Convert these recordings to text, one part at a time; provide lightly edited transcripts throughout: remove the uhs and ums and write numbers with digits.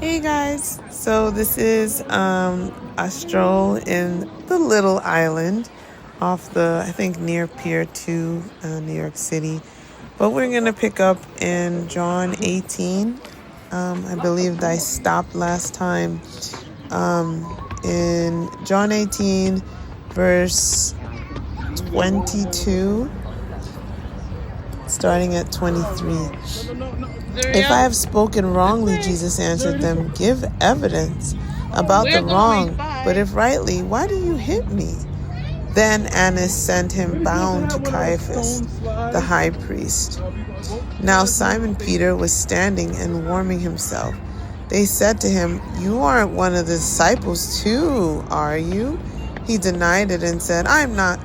Hey guys, so this is a stroll in the little island off the, I think near Pier 2, New York City. But we're going to pick up in John 18. I believe I stopped last time in John 18, verse 22, starting at 23. If I have spoken wrongly, Jesus answered them, give evidence about the wrong, but if rightly, why do you hit me? Then Annas sent him bound to Caiaphas, the high priest. Now Simon Peter was standing and warming himself. They said to him, you aren't one of the disciples too, are you? He denied it and said, I am not.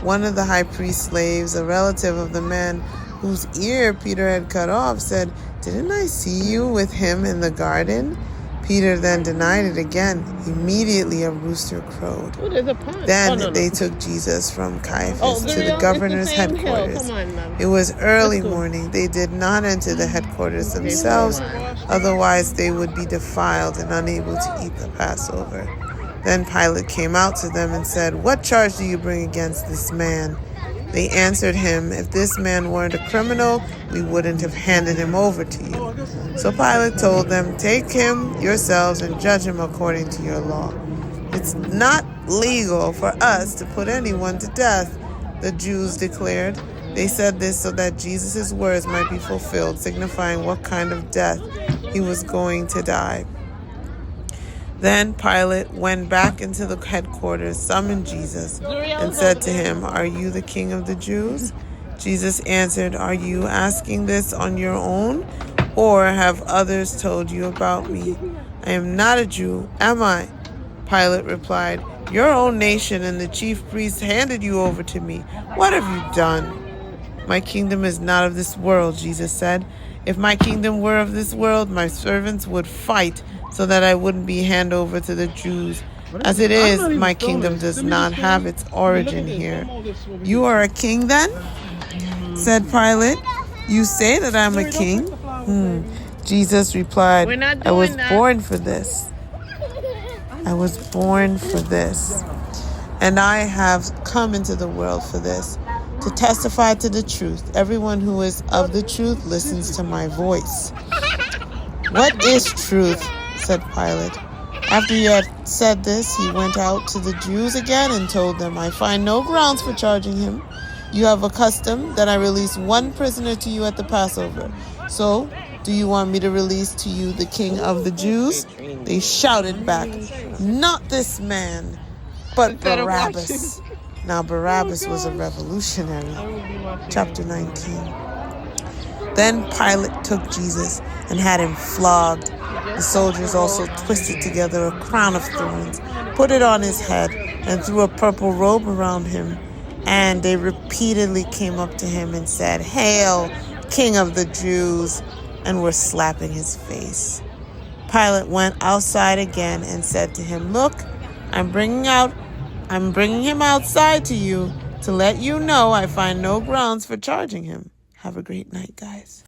One of the high priest's slaves, a relative of the man whose ear Peter had cut off, said, didn't I see you with him in the garden? Peter then denied it again. Immediately a rooster crowed. Then they took Jesus from Caiaphas to the governor's headquarters. It was early morning. They did not enter the headquarters themselves, otherwise they would be defiled and unable to eat the Passover. Then Pilate came out to them and said, what charge do you bring against this man? They answered him, if this man weren't a criminal, we wouldn't have handed him over to you. So Pilate told them, take him yourselves and judge him according to your law. It's not legal for us to put anyone to death, the Jews declared. They said this so that Jesus' words might be fulfilled, signifying what kind of death he was going to die. Then Pilate went back into the headquarters, summoned Jesus, and said to him, are you the king of the Jews? Jesus answered, are you asking this on your own, or have others told you about me? I am not a Jew, am I? Pilate replied, your own nation and the chief priests handed you over to me. What have you done? My kingdom is not of this world, Jesus said. If my kingdom were of this world, my servants would fight so that I wouldn't be handed over to the Jews. As it is, my kingdom does not have its origin here. You are a king then? Said Pilate. You say that I'm a king? Jesus replied, I was born for this. I was born for this. And I have come into the world for this, to testify to the truth. Everyone who is of the truth listens to my voice. What is truth? Said Pilate. After he had said this, he went out to the Jews again and told them, I find no grounds for charging him. You have a custom that I release one prisoner to you at the Passover. So, do you want me to release to you the king of the Jews? They shouted back, not this man, but Barabbas. Now Barabbas was a revolutionary. Chapter 19. Then Pilate took Jesus and had him flogged. The soldiers also twisted together a crown of thorns, put it on his head, and threw a purple robe around him. And they repeatedly came up to him and said, Hail, King of the Jews, and were slapping his face. Pilate went outside again and said to him, Look, I'm bringing him outside to you to let you know I find no grounds for charging him. Have a great night, guys.